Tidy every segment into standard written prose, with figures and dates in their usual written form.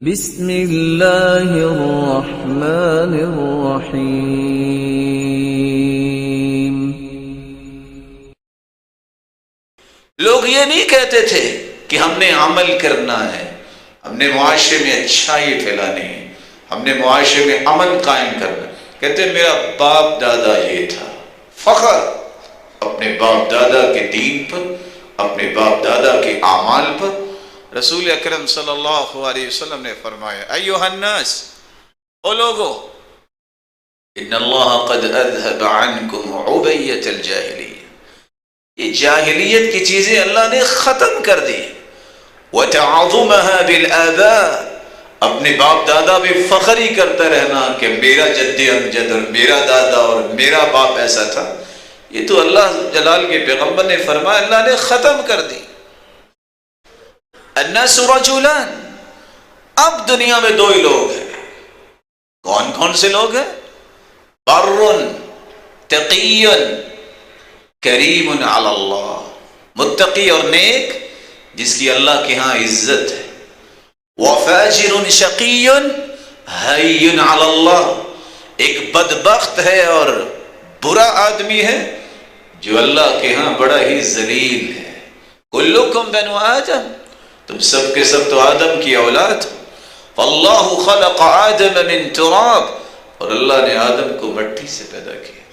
بسم اللہ الرحمن الرحیم۔ لوگ یہ نہیں کہتے تھے کہ ہم نے عمل کرنا ہے، ہم نے معاشرے میں اچھائی پھیلانی ہے، ہم نے معاشرے میں امن قائم کرنا ہے۔ کہتے میرا باپ دادا یہ تھا، فخر اپنے باپ دادا کے دین پر، اپنے باپ دادا کے اعمال پر۔ رسول اکرم صلی اللہ علیہ وسلم نے فرمایا ایھا الناس، او لوگو، ان اللہ قد اذهب عنکم عبیۃ الجاہلیہ، یہ جاہلیت کی چیزیں اللہ نے ختم کر دی۔ وتعظمها بالآباء، اپنے باپ دادا بھی فخر ہی کرتا رہنا کہ میرا جد امجد اور میرا دادا اور میرا باپ ایسا تھا، یہ تو اللہ جلال کے پیغمبر نے فرمایا اللہ نے ختم کر دی۔ الناس رجلان، اب دنیا میں دو ہی لوگ ہیں۔ کون کون سے لوگ ہیں؟ بر تقی کریم علی اللہ، متقی اور نیک جس کی اللہ کے ہاں عزت ہے۔ وفاجر شقی حی علی اللہ، ایک بدبخت ہے اور برا آدمی ہے جو اللہ کے ہاں بڑا ہی ذلیل ہے۔ کلکم بنو آدم، تم سب کے سب تو آدم کی اولاد ہو۔ فاللہ خلق آدم من تراب، اور اللہ نے آدم کو مٹی سے پیدا کیا۔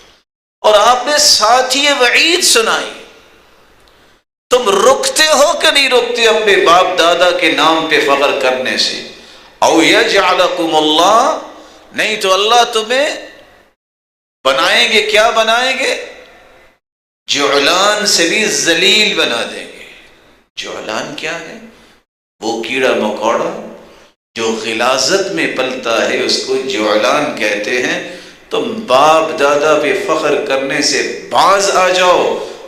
اور آپ نے ساتھ ہی وعید سنائی۔ تم رکتے ہو کہ نہیں رکتے اپنے باپ دادا کے نام پہ فخر کرنے سے؟ او یجعلکم اللہ، نہیں تو اللہ تمہیں بنائیں گے، کیا بنائیں گے؟ جعلان سے بھی ذلیل بنا دیں گے۔ جعلان کیا ہے؟ وہ کیڑا مکوڑا جو غلاظت میں پلتا ہے اس کو جعلان کہتے ہیں۔ تم باپ دادا پہ فخر کرنے سے باز آ جاؤ،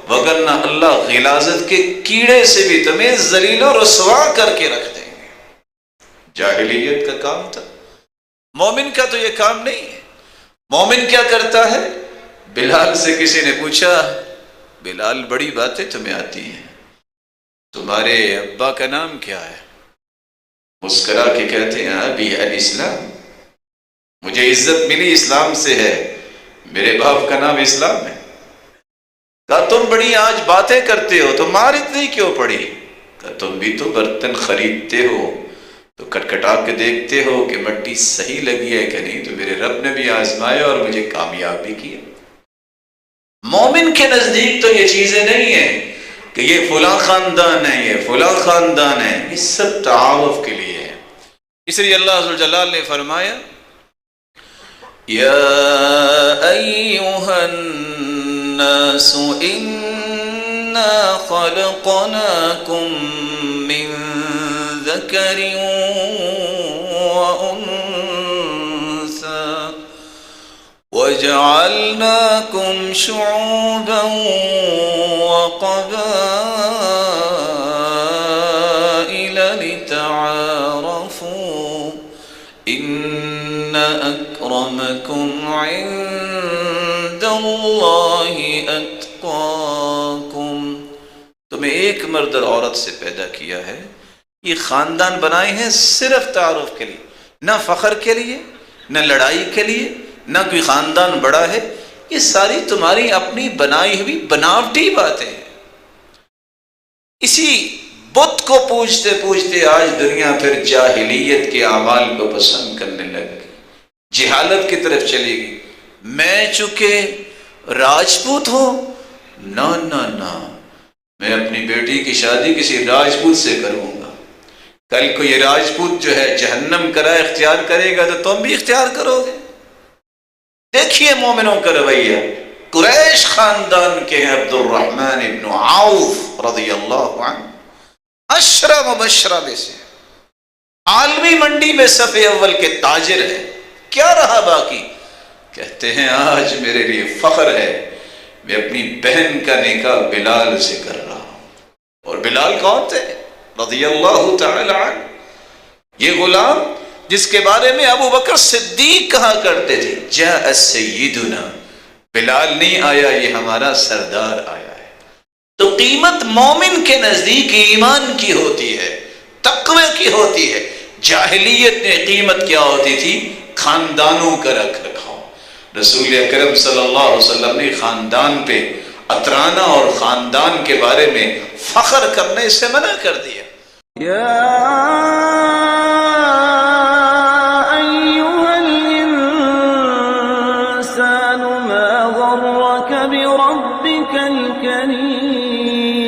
وگرنہ اللہ غلاظت کے کیڑے سے بھی تمہیں ذلیل و رسوا کر کے رکھ دیں گے۔ جاہلیت کا کام تھا، مومن کا تو یہ کام نہیں ہے۔ مومن کیا کرتا ہے؟ بلال سے کسی نے پوچھا، بلال بڑی باتیں تمہیں آتی ہیں، تمہارے ابا کا نام کیا ہے؟ مسکرا کے کہتے ہیں ابی الاسلام، مجھے عزت ملی اسلام سے ہے، میرے باپ کا نام اسلام ہے۔ کہا تم بڑی آج باتیں کرتے ہو، تمہار اتنی کیوں پڑی؟ کہا تم بھی تو برتن خریدتے ہو تو کٹکھٹا کے دیکھتے ہو کہ مٹی صحیح لگی ہے کہ نہیں، تو میرے رب نے بھی آزمایا اور مجھے کامیاب بھی کیا۔ مومن کے نزدیک تو یہ چیزیں نہیں ہیں کہ یہ فلاں خاندان ہے، یہ فلاں خاندان ہے، یہ سب تعارف کے لیے ہے۔ اس لیے اللہ ذوالجلال نے فرمایا یا ایھا الناس انا خلقناکم من ذکر وانثی وجعلناکم شعوبا وقبائل لتعارفوا ان اکرمکم عند اللہ اتقاکم۔ تمہیں ایک مرد اور عورت سے پیدا کیا ہے، یہ خاندان بنائے ہیں صرف تعارف کے لیے، نہ فخر کے لیے، نہ لڑائی کے لیے، نہ کوئی خاندان بڑا ہے۔ یہ ساری تمہاری اپنی بنائی ہوئی بناوٹی باتیں ہیں۔ اسی بت کو پوجتے پوجتے آج دنیا پھر جاہلیت کے اعمال کو پسند کرنے لگ گئی، جہالت کی طرف چلی گئی۔ میں چونکہ راجپوت ہوں، نہ نہ نہ، میں اپنی بیٹی کی شادی کسی راجپوت سے کروں گا، کل کو یہ راجپوت جو ہے جہنم کا راہ اختیار کرے گا تو تم بھی اختیار کرو گے۔ دیکھیے مومنوں کا رویہ۔ قریش خاندان کے ہیں عبد الرحمن ابن عوف رضی اللہ عنہ، عشرہ مبشرہ میں سے، عالمی منڈی میں صف اول کے تاجر ہیں۔ کیا رہا باقی؟ کہتے ہیں آج میرے لیے فخر ہے، میں اپنی بہن کا نکاح بلال سے کر رہا ہوں۔ اور بلال کون تھے؟ رضی اللہ تعالی عنہ، یہ غلام جس کے بارے میں ابو بکر صدیق کہا کرتے تھے جاء سیدنا، بلال نہیں آیا، یہ ہمارا سردار آیا ہے۔ تو قیمت مومن کے نزدیک ایمان کی ہوتی ہے، تقوی کی ہوتی ہے، جاہلیت میں قیمت کیا ہوتی تھی؟ خاندانوں کا رکھ رکھاؤ۔ رسول اکرم صلی اللہ علیہ وسلم نے خاندان پہ اترانا اور خاندان کے بارے میں فخر کرنے سے منع کر دیا۔ يا أيها الإنسان ما غرك بربك الكريم